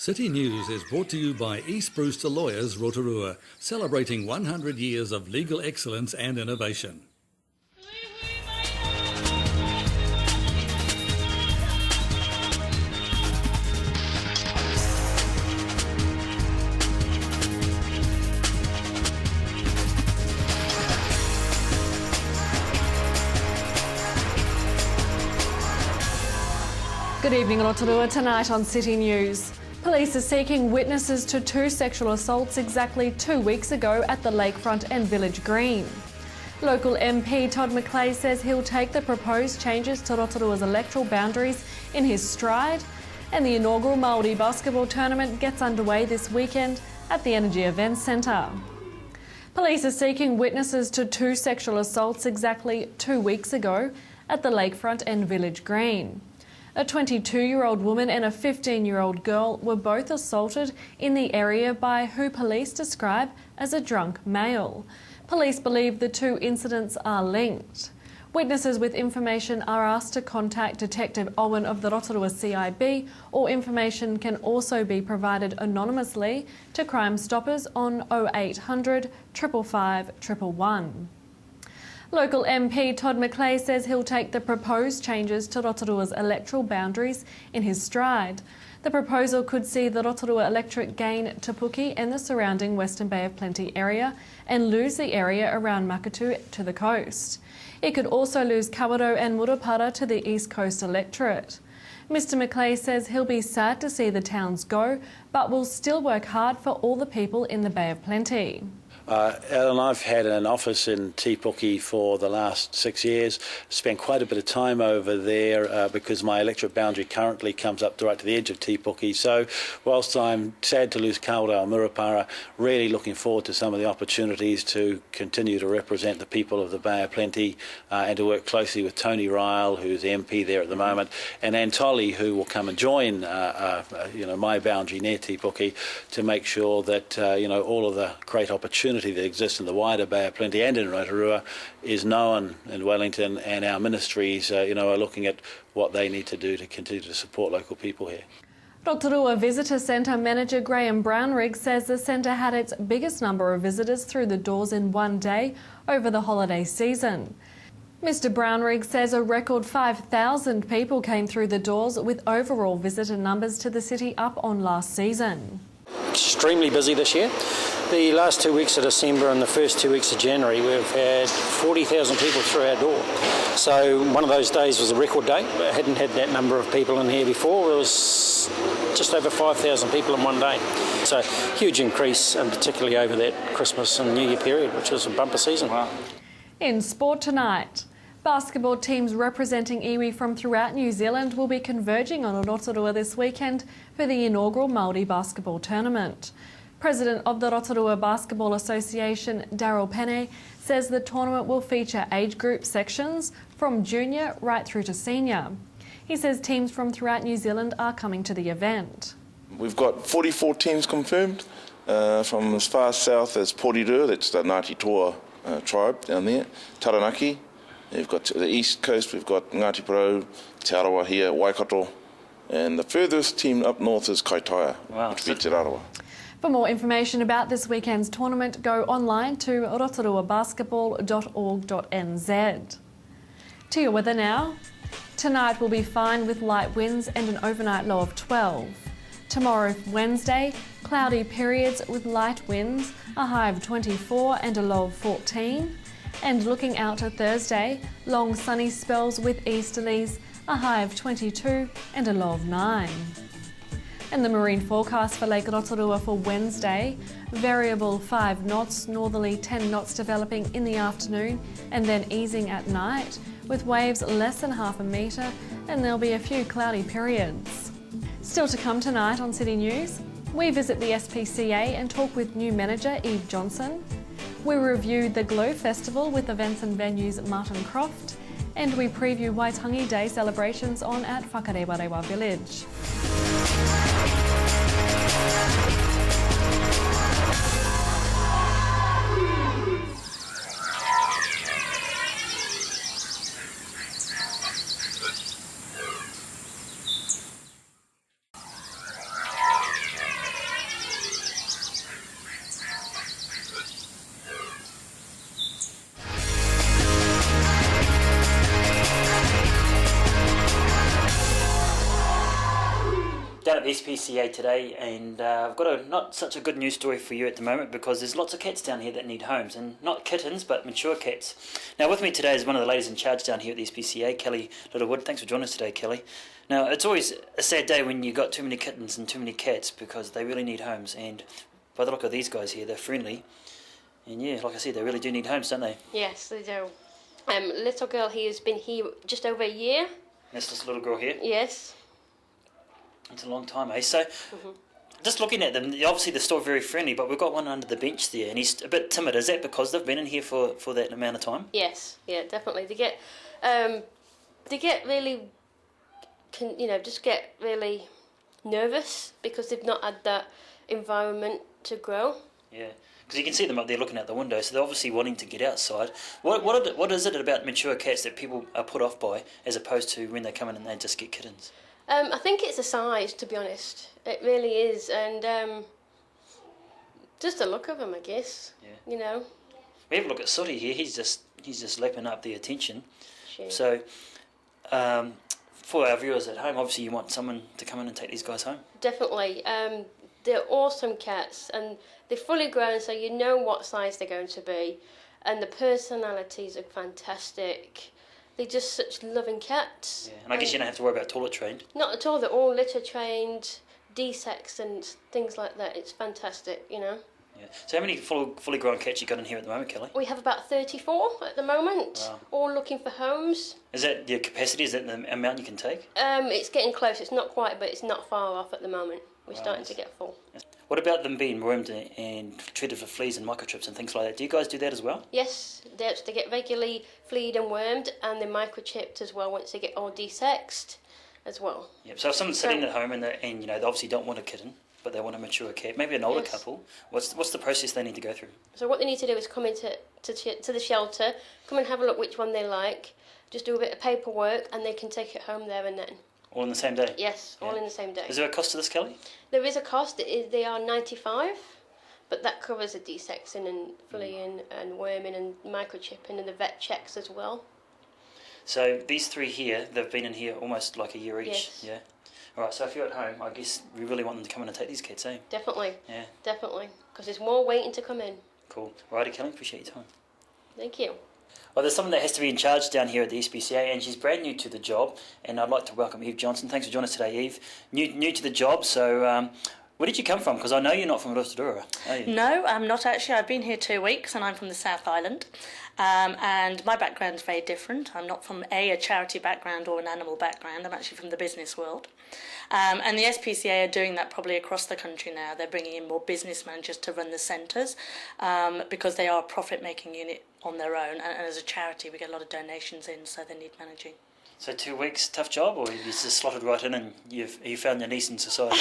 City News is brought to you by East Brewster Lawyers Rotorua, celebrating 100 years of legal excellence and innovation. Good evening, Rotorua. Tonight on City News. Police are seeking witnesses to 2 sexual assaults exactly 2 weeks ago at the lakefront and village green. Local MP Todd McClay says he'll take the proposed changes to Rotorua's electoral boundaries in his stride, and the inaugural Māori basketball tournament gets underway this weekend at the Energy Events Centre. Police are seeking witnesses to 2 sexual assaults exactly 2 weeks ago at the lakefront and village green. A 22-year-old woman and a 15-year-old girl were both assaulted in the area by who police describe as a drunk male. Police believe the 2 incidents are linked. Witnesses with information are asked to contact Detective Owen of the Rotorua CIB, or information can also be provided anonymously to Crime Stoppers on 0800 555 111. Local MP Todd McClay says he'll take the proposed changes to Rotorua's electoral boundaries in his stride. The proposal could see the Rotorua electorate gain Te Puke and the surrounding Western Bay of Plenty area and lose the area around Makatu to the coast. It could also lose Kawerau and Murupara to the East Coast electorate. Mr McClay says he'll be sad to see the towns go, but will still work hard for all the people in the Bay of Plenty. Alan, I've had an office in Te Puke for the last 6 years, spent quite a bit of time over there because my electorate boundary currently comes up right to the edge of Te Puke. So whilst I'm sad to lose Kawerau and Murupara, really looking forward to some of the opportunities to continue to represent the people of the Bay of Plenty and to work closely with Tony Ryle, who's the MP there at the moment, and Antoli, who will come and join my boundary near Te Puke to make sure that all of the great opportunities that exists in the wider Bay of Plenty and in Rotorua is known in Wellington, and our ministries are looking at what they need to do to continue to support local people here. Rotorua Visitor Centre manager Graham Brownrigg says the centre had its biggest number of visitors through the doors in one day over the holiday season. Mr Brownrigg says a record 5,000 people came through the doors, with overall visitor numbers to the city up on last season. Extremely busy this year. The last 2 weeks of December and the first 2 weeks of January, we've had 40,000 people through our door. So one of those days was a record day. I hadn't had that number of people in here before. It was just over 5,000 people in one day. So huge increase, and particularly over that Christmas and New Year period, which was a bumper season. Wow. In sport tonight, basketball teams representing iwi from throughout New Zealand will be converging on Rotorua this weekend for the inaugural Māori basketball tournament. President of the Rotorua Basketball Association, Daryl Penne, says the tournament will feature age group sections from junior right through to senior. He says teams from throughout New Zealand are coming to the event. We've got 44 teams confirmed from as far south as Porirua, that's the Ngāti Toa tribe down there, Taranaki. We've got to the east coast, we've got Ngāti Porou, Te Arawa here, Waikato, and the furthest team up north is Kaitaia, which will be Te Arawa. For more information about this weekend's tournament, go online to rotoruabasketball.org.nz. To your weather now. Tonight will be fine with light winds and an overnight low of 12. Tomorrow, Wednesday, cloudy periods with light winds, a high of 24 and a low of 14. And looking out to Thursday, long sunny spells with easterlies, a high of 22 and a low of 9. And the marine forecast for Lake Rotorua for Wednesday, variable 5 knots, northerly 10 knots developing in the afternoon and then easing at night, with waves less than half a metre, and there'll be a few cloudy periods. Still to come tonight on City News, we visit the SPCA and talk with new manager Eve Johnson. We review the Glow Festival with events and venues Martin Croft, and we preview Waitangi Day celebrations on at Whakarewarewa Village. down at the SPCA today, and I've got not such a good news story for you at the moment, because there's lots of cats down here that need homes, and not kittens, but mature cats. Now, with me today is one of the ladies in charge down here at the SPCA, Kelly Littlewood. Thanks for joining us today, Kelly. Now, it's always a sad day when you've got too many kittens and too many cats, because they really need homes, and by the look of these guys here, they're friendly, and yeah, like I said, they really do need homes, don't they? Yes, they do. Little girl here has been here just over a year. That's this little girl here. Yes. It's a long time, eh? So, just looking at them, obviously they're still very friendly, but we've got one under the bench there, and he's a bit timid. Is that because they've been in here for that amount of time? Yes, yeah, definitely. They get really, just get really nervous because they've not had that environment to grow. Yeah, because you can see them up there looking out the window, so they're obviously wanting to get outside. What is it about mature cats that people are put off by, as opposed to when they come in and they just get kittens? I think it's the size, to be honest. It really is, and just the look of them, I guess. Yeah. We have a look at Sooty here. He's just lapping up the attention. Sure. So, for our viewers at home, obviously you want someone to come in and take these guys home. Definitely. They're awesome cats, and they're fully grown, so you know what size they're going to be, and the personalities are fantastic. They're just such loving cats. Yeah, and I guess you don't have to worry about toilet trained. Not at all. They're all litter trained, de-sexed and things like that. It's fantastic, Yeah. So how many fully grown cats you got in here at the moment, Kelly? We have about 34 at the moment, Wow. all looking for homes. Is that your capacity? Is that the amount you can take? It's getting close. It's not quite, but it's not far off at the moment. We're Wow. starting to get full. What about them being wormed and treated for fleas and microchips and things like that? Do you guys do that as well? Yes, they get regularly fleed and wormed, and they're microchipped as well once they get all de-sexed as well. Yep. So if someone's sitting at home and they obviously don't want a kitten, but they want a mature cat, maybe an older Yes. couple, what's the process they need to go through? So what they need to do is come into to the shelter, come and have a look which one they like, just do a bit of paperwork, and they can take it home there and then. All in the same day? Yes, all in the same day. Is there a cost to this, Kelly? There is a cost. They are 95, but that covers the de-sexing and fleeing and worming and microchipping and the vet checks as well. So these three here, they've been in here almost like a year each. Yes. Yeah. All right. So if you're at home, I guess we really want them to come in and take these cats, eh? Definitely. Yeah. Definitely, because there's more waiting to come in. Cool. Righty, Kelly. Appreciate your time. Thank you. Well, there's someone that has to be in charge down here at the SPCA, and she's brand new to the job. And I'd like to welcome Eve Johnson. Thanks for joining us today, Eve. New to the job, so where did you come from? Because I know you're not from Rotorua, are you? No, I'm not actually. I've been here 2 weeks, and I'm from the South Island. And my background is very different. I'm not from a charity background or an animal background. I'm actually from the business world. And the SPCA are doing that probably across the country now. They're bringing in more business managers to run the centres because they are a profit-making unit on their own. And as a charity, we get a lot of donations in, so they need managing. So 2 weeks, tough job, or you just slotted right in and you found your niche in society?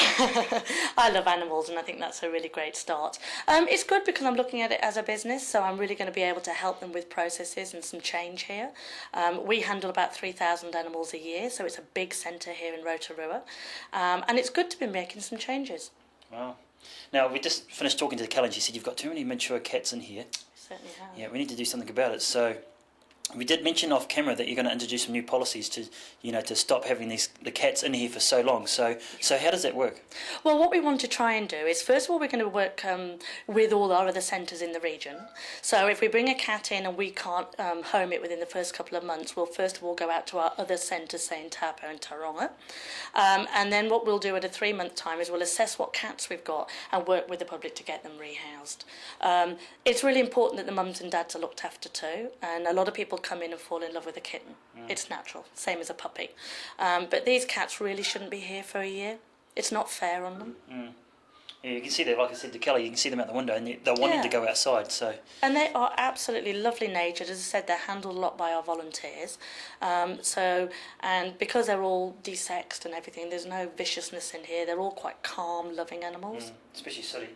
I love animals, and I think that's a really great start. It's good because I'm looking at it as a business, so I'm really going to be able to help them with processes and some change here. We handle about 3,000 animals a year, so it's a big centre here in Rotorua, and it's good to be making some changes. Wow. Now, we just finished talking to Kelly, and she said you've got too many mature cats in here. Certainly have. Yeah, we need to do something about it. So we did mention off camera that you're going to introduce some new policies to stop having the cats in here for so long. So how does that work? Well, what we want to try and do is, first of all, we're going to work with all our other centres in the region. So if we bring a cat in and we can't home it within the first couple of months, we'll first of all go out to our other centres, say in Taupo and Taronga. And then what we'll do at a 3-month time is we'll assess what cats we've got and work with the public to get them rehoused. It's really important that the mums and dads are looked after too, and a lot of people come in and fall in love with a kitten. It's natural, same as a puppy. But these cats really shouldn't be here for a year. It's not fair on them. Yeah, you can see that, like I said to Kelly, you can see them out the window, and they're wanting to go outside. So. And they are absolutely lovely natured. As I said, they're handled a lot by our volunteers. And because they're all de-sexed and everything, there's no viciousness in here. They're all quite calm, loving animals. Especially Sooty.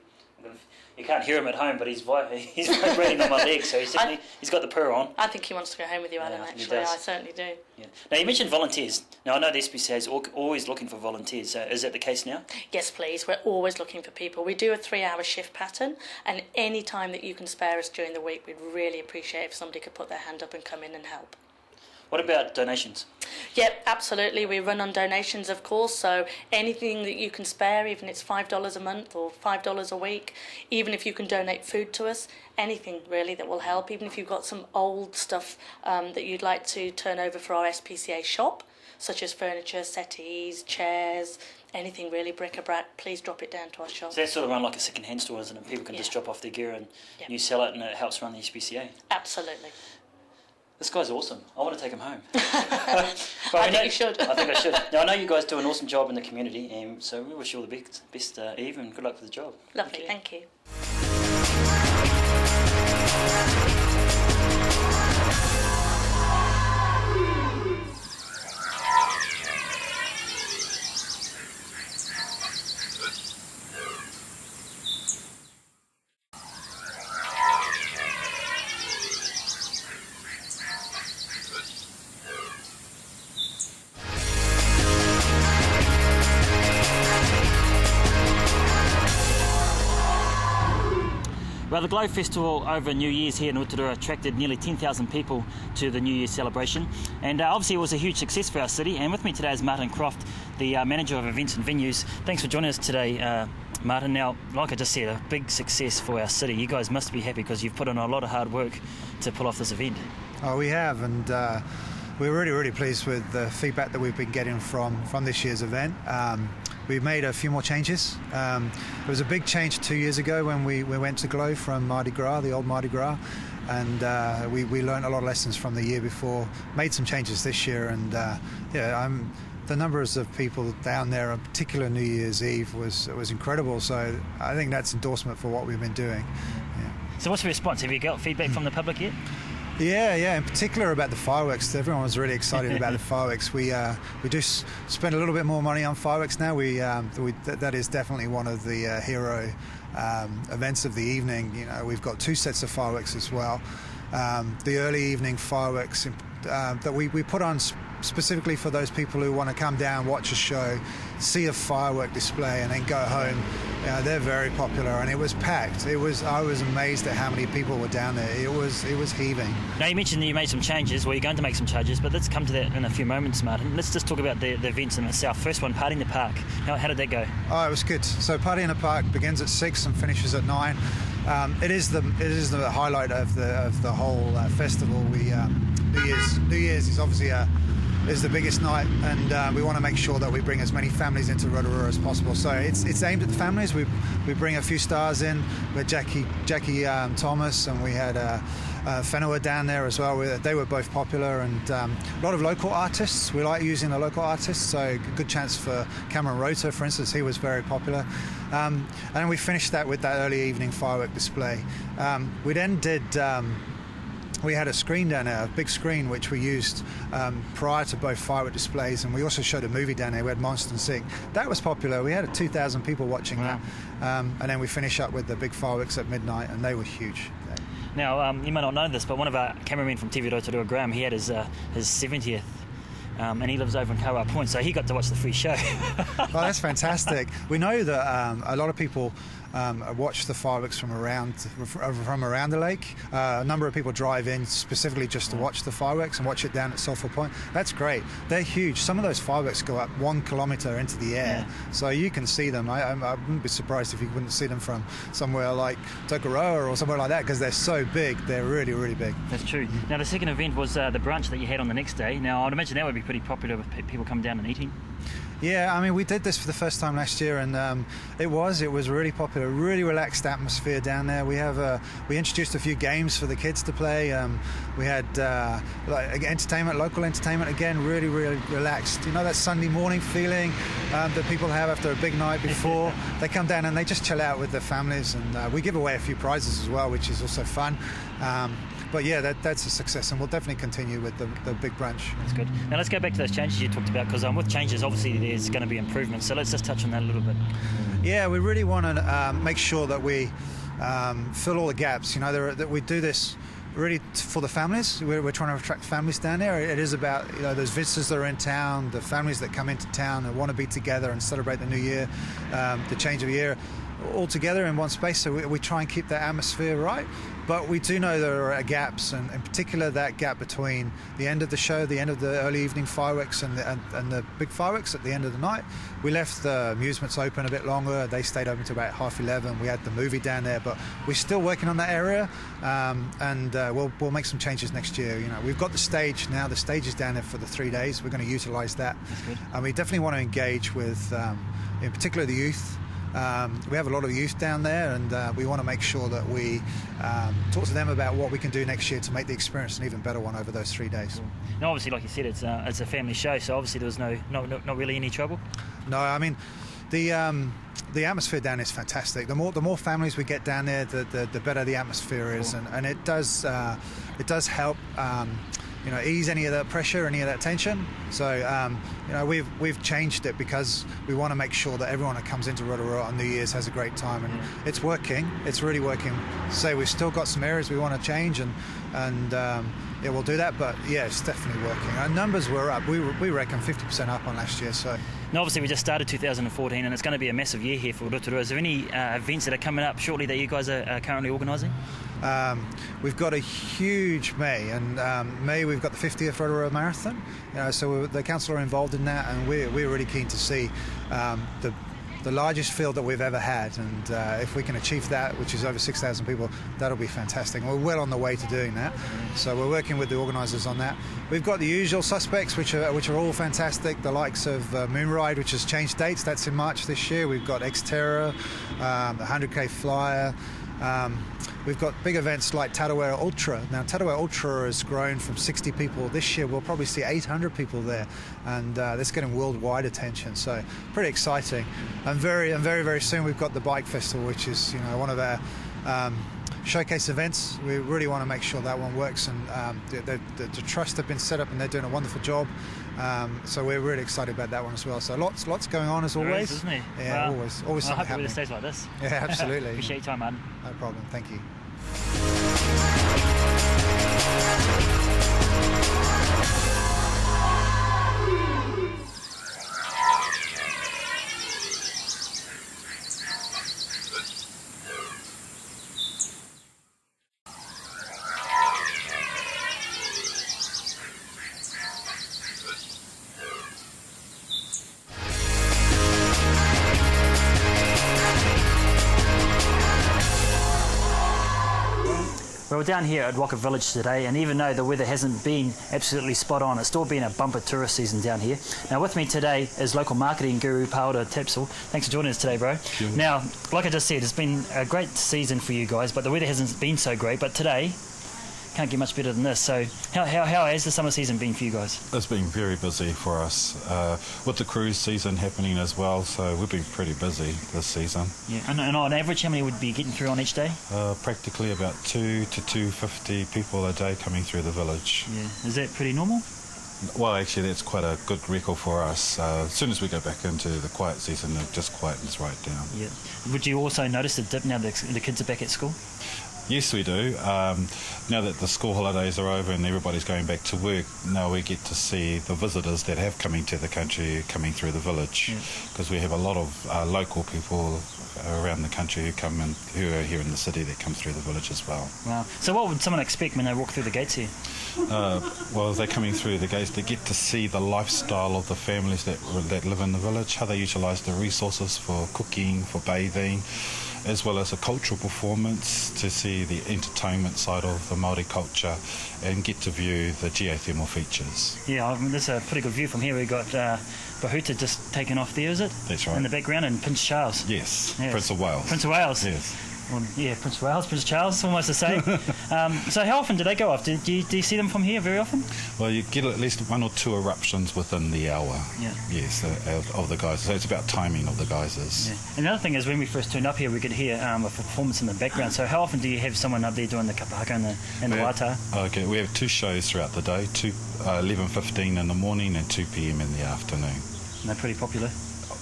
You can't hear him at home, but he's vibrating on my leg, so he's got the purr on. I think he wants to go home with you, Alan, actually. I certainly do. Yeah. Now, you mentioned volunteers. Now, I know the SPCA is always looking for volunteers. Is that the case now? Yes, please. We're always looking for people. We do a 3-hour shift pattern, and any time that you can spare us during the week, we'd really appreciate if somebody could put their hand up and come in and help. What about donations? Yep, absolutely. We run on donations, of course, so anything that you can spare, even if it's $5 a month or $5 a week, even if you can donate food to us, anything really that will help, even if you've got some old stuff that you'd like to turn over for our SPCA shop, such as furniture, settees, chairs, anything really, bric-a-brac, please drop it down to our shop. So that's sort of run like a second-hand store, isn't it? People can just drop off their gear and you sell it, and it helps run the SPCA. Absolutely. This guy's awesome. I want to take him home. I think you should. I think I should. Now, I know you guys do an awesome job in the community, and so we wish you all the best, Eve, and good luck for the job. Lovely, thank you. Well, the Glow Festival over New Year's here in Rotorua attracted nearly 10,000 people to the New Year's celebration, and obviously it was a huge success for our city. And with me today is Martin Croft, the manager of events and venues. Thanks for joining us today, Martin. Now, like I just said, a big success for our city. You guys must be happy because you've put in a lot of hard work to pull off this event. Oh, we have, and we're really pleased with the feedback that we've been getting from this year's event. We've made a few more changes. It was a big change 2 years ago when we went to Glow from Mardi Gras, the old Mardi Gras, and we learned a lot of lessons from the year before, made some changes this year, and the numbers of people down there, in particular New Year's Eve, was incredible. So I think that's endorsement for what we've been doing. Yeah. So what's the response? Have you got feedback from the public yet? Yeah, in particular about the fireworks. Everyone was really excited about the fireworks. We do spend a little bit more money on fireworks now. That is definitely one of the hero events of the evening. You know, we've got 2 sets of fireworks as well. The early evening fireworks that we put on specifically for those people who want to come down, watch a show, see a firework display, and then go home. They're very popular, and it was packed. I was amazed at how many people were down there. It was heaving. Now, you mentioned that you made some changes. Well, you're going to make some changes, but let's come to that in a few moments, Martin. Let's just talk about the events in itself. First one, Party in the Park. How did that go? Oh, it was good. So Party in the Park begins at 6 and finishes at 9. It is the highlight of the whole festival. New Year's is obviously is the biggest night, and we want to make sure that we bring as many families into Rotorua as possible. So it's aimed at the families. We bring a few stars in. We had Jackie Thomas, and we had Whenua down there as well. They were both popular, and a lot of local artists. We like using the local artists, so good chance for Cameron Rota, for instance. He was very popular. And then we finished that with that early evening firework display. We then did... we had a screen down there, a big screen, which we used prior to both firework displays, and we also showed a movie down there. We had Monster & Sick. That was popular. We had 2,000 people watching that. And then we finish up with the big fireworks at midnight, and they were huge. Now, you may not know this, but one of our cameramen from TV Rotorua, Graham, he had his 70th. And he lives over in Kaua Point, so he got to watch the free show. Oh, that's fantastic. We know that a lot of people watch the fireworks from around the lake. A number of people drive in specifically just to watch the fireworks and watch it down at Sulphur Point. That's great. They're huge. Some of those fireworks go up 1 kilometre into the air, so you can see them. I wouldn't be surprised if you wouldn't see them from somewhere like Rotorua or somewhere like that, because they're so big. They're really big. That's true. Now, the second event was the brunch that you had on the next day. Now, I'd imagine that would be pretty popular with people coming down and eating. Yeah, I mean, we did this for the first time last year, and it was really popular. Really relaxed atmosphere down there. We introduced a few games for the kids to play. We had local entertainment again. Really relaxed. You know, that Sunday morning feeling that people have after a big night before. They come down and they just chill out with their families, and we give away a few prizes as well, which is also fun. But yeah, that's a success, and we'll definitely continue with the big brunch. That's good. Now let's go back to those changes you talked about, because with changes, obviously there's going to be improvements. So let's just touch on that a little bit. Yeah, we really want to make sure that we fill all the gaps. You know, that we do this really for the families. We're trying to attract families down there. It is about, you know, those visitors that are in town, the families that come into town and want to be together and celebrate the new year, the change of year. all together in one space, so we try and keep that atmosphere right. But we do know there are gaps, and in particular that gap between the end of the show, the end of the early evening fireworks and the big fireworks at the end of the night. We left the amusements open a bit longer. They stayed open to about 11:30. We had the movie down there, but we're still working on that area, and we'll make some changes next year. You know, we've got the stage now. The stage is down there for the 3 days. We're going to utilise that, and we definitely want to engage with, in particular, the youth. We have a lot of youth down there, and we want to make sure that we talk to them about what we can do next year to make the experience an even better one over those 3 days. Now, obviously, like you said, it's a family show, so obviously there was not really any trouble. No, I mean the atmosphere down is fantastic. The more families we get down there, the better the atmosphere is, and it does help. Ease any of that pressure, any of that tension. So, we've changed it because we want to make sure that everyone that comes into Rotorua on New Year's has a great time, and it's working. It's really working. So we've still got some areas we want to change, and we'll do that. But yeah, it's definitely working. Our numbers were up. We reckon 50% up on last year. So. Now, obviously, we just started 2014, and it's going to be a massive year here for Rotorua. Is there any events that are coming up shortly that you guys are currently organising? We've got a huge May, and May we've got the 50th Rotorua Marathon. So the council are involved in that, and we're really keen to see the largest field that we've ever had, and if we can achieve that, which is over 6,000 people, that'll be fantastic. And we're well on the way to doing that, so we're working with the organisers on that. We've got the usual suspects, which are all fantastic, the likes of Moon Ride, which has changed dates. That's in March this year. We've got Xterra, the 100k Flyer. We've got big events like Rotorua Ultra. Now, Rotorua Ultra has grown from 60 people. This year, we'll probably see 800 people there, and that's getting worldwide attention. So, pretty exciting. And very, very soon, we've got the Bike Festival, which is one of our showcase events. We really want to make sure that one works, and the trust have been set up, and they're doing a wonderful job. So we're really excited about that one as well. So lots going on as always. There is, isn't it? Yeah, well, always something happening. happening. It stays like this. Yeah, absolutely. Appreciate your time, man. No problem. Thank you. Well, we're down here at Rocket Village today, and even though the weather hasn't been absolutely spot on, it's still been a bumper tourist season down here. Now, with me today is local marketing guru Paola Tapsell. Thanks for joining us today, bro. Sure. Now, like I just said, it's been a great season for you guys, but the weather hasn't been so great. But today, can't get much better than this. So how has the summer season been for you guys? It's been very busy for us, with the cruise season happening as well, so we've been pretty busy this season. Yeah, and on average, how many would be getting through on each day? Practically about 2 to 250 people a day coming through the village. Yeah, is that pretty normal? Well, actually, that's quite a good record for us. As soon as we go back into the quiet season, it just quietens right down. Yeah. Would you also notice a dip now that the kids are back at school? Yes, we do. Now that the school holidays are over and everybody's going back to work, now we get to see the visitors that have coming to the country coming through the village, because we have a lot of local people around the country who are here in the city that come through the village as well. Wow. So what would someone expect when they walk through the gates here? Well, as they're coming through the gates, they get to see the lifestyle of the families that live in the village, how they utilise the resources for cooking, for bathing, as well as a cultural performance, to see the entertainment side of the Māori culture and get to view the geothermal features. Yeah, I mean, that's a pretty good view from here. We've got Bahuta just taken off there, is it? That's right. In the background, and Prince Charles. Yes. Prince of Wales. Prince of Wales. Yes. Well, yeah, Prince of Wales, Prince Charles, almost the same. So how often do they go off? Do you see them from here very often? Well, you get at least 1 or 2 eruptions within the hour. Yeah. Yes, of the geysers. So it's about timing of the geysers. Yeah. And the other thing is, when we first turned up here, we could hear a performance in the background. So how often do you have someone up there doing the kapahaka and the wata? Okay, we have 2 shows throughout the day, 11:15 in the morning and 2 p.m. in the afternoon. And they're pretty popular.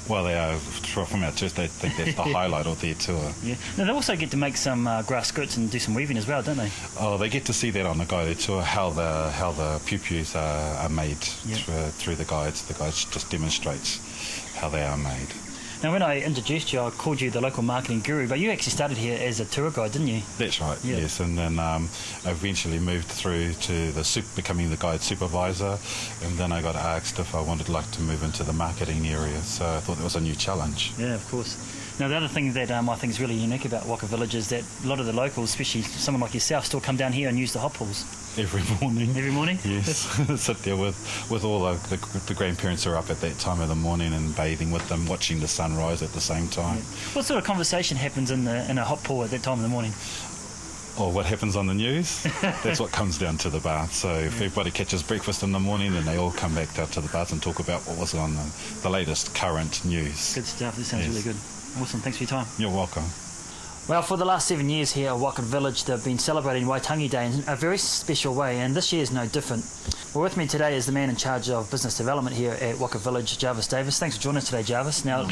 Well, they are. From our church, they think that's the highlight of their tour. Yeah. Now, they also get to make some grass skirts and do some weaving as well, don't they? Oh, they get to see that on the guided tour, how the pew-pews are made through the guides. The guides just demonstrates how they are made. Now, when I introduced you, I called you the local marketing guru, but you actually started here as a tour guide, didn't you? That's right, Yeah. yes. And then eventually moved through to becoming the guide supervisor, and then I got asked if I wanted to move into the marketing area, so I thought that was a new challenge. Yeah, of course. Now, the other thing that I think is really unique about Waka Village is that a lot of the locals, especially someone like yourself, still come down here and use the hot pools. Every morning. Every morning? Yes. Sit there with all the grandparents who are up at that time of the morning and bathing with them, watching the sunrise at the same time. Yeah. What sort of conversation happens in a hot pool at that time of the morning? Or what happens on the news, that's what comes down to the bath. So if everybody catches breakfast in the morning, then they all come back out to the bath and talk about what was on the latest current news. Good stuff. This sounds really good. Awesome. Thanks for your time. You're welcome. Well, for the last 7 years here at Waka Village, they've been celebrating Waitangi Day in a very special way, and this year is no different. Well, with me today is the man in charge of business development here at Waka Village, Jarvis Davis. Thanks for joining us today, Jarvis. Now,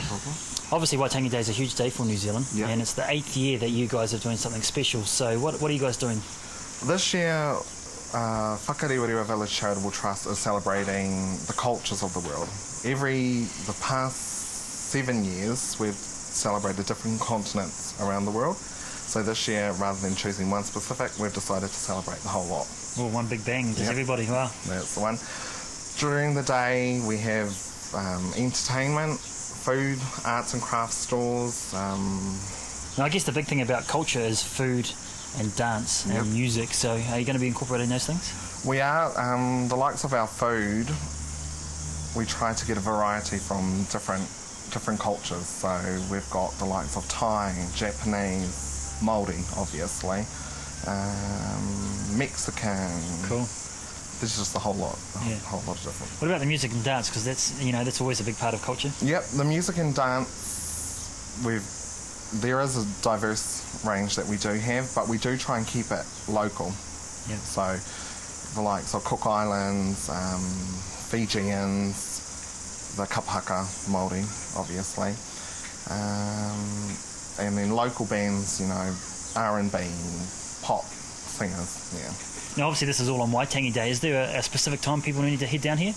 obviously Waitangi Day is a huge day for New Zealand, and it's the 8th year that you guys are doing something special. So what are you guys doing? This year, Rotorua Village Charitable Trust is celebrating the cultures of the world. The past 7 years, we've celebrated different continents around the world. So this year, rather than choosing one specific, we've decided to celebrate the whole lot. Well, one big bang, does everybody? Wow. That's the one. During the day, we have entertainment, food, arts and crafts stores. Now, I guess the big thing about culture is food and dance and music. So are you going to be incorporating those things? We are. The likes of our food, we try to get a variety from different cultures. So we've got the likes of Thai, Japanese, Māori, obviously, Mexican. Cool. There's just a whole lot of different. What about the music and dance? Because that's always a big part of culture. Yep, the music and dance, there is a diverse range that we do have, but we do try and keep it local. Yep. So the likes of Cook Islands, Fijians, the Kapahaka Māori, obviously, and then local bands, R&B, pop singers, Now, obviously, this is all on Waitangi Day. Is there a specific time people need to head down here?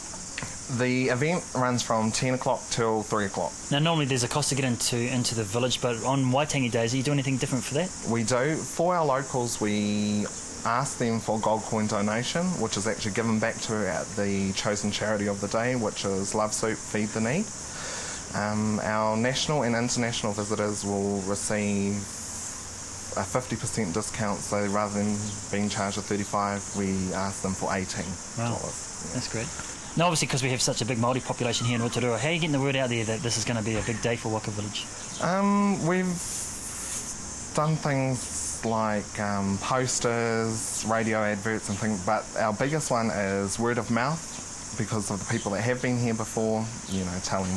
The event runs from 10 o'clock till 3 o'clock. Now, normally there's a cost to get into the village, but on Waitangi Days, do you do anything different for that? We do. For our locals, we ask them for gold coin donation, which is actually given back to the chosen charity of the day, which is Love Soup Feed the Need. Our national and international visitors will receive a 50% discount, so rather than being charged with $35, we ask them for $18. Wow, that's great. Now, obviously, because we have such a big Māori population here in Rotorua, how are you getting the word out there that this is going to be a big day for Waka Village? We've done things like posters, radio adverts and things, but our biggest one is word of mouth, because of the people that have been here before, telling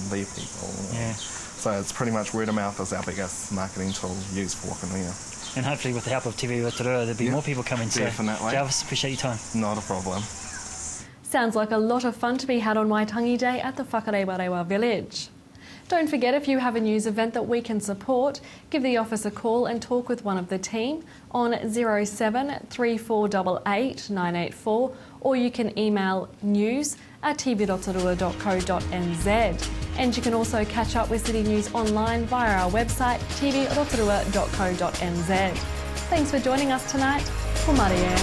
their people. Yeah. So it's pretty much word of mouth is our biggest marketing tool used for Wakanuia. And hopefully with the help of TV Rotorua, there'll be more people coming. Definitely. So, Jarvis, appreciate your time. Not a problem. Sounds like a lot of fun to be had on Waitangi Day at the Whakarewarewa Village. Don't forget, if you have a news event that we can support, give the office a call and talk with one of the team on 07 3488 984, or you can email news@tvrotorua.co.nz. And you can also catch up with City News online via our website tvrotorua.co.nz. Thanks for joining us tonight. Ko Maria.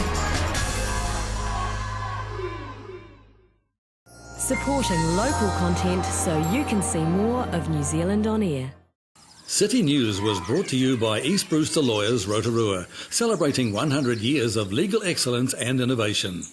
Supporting local content so you can see more of New Zealand on air. City News was brought to you by East Brewster Lawyers Rotorua, celebrating 100 years of legal excellence and innovation.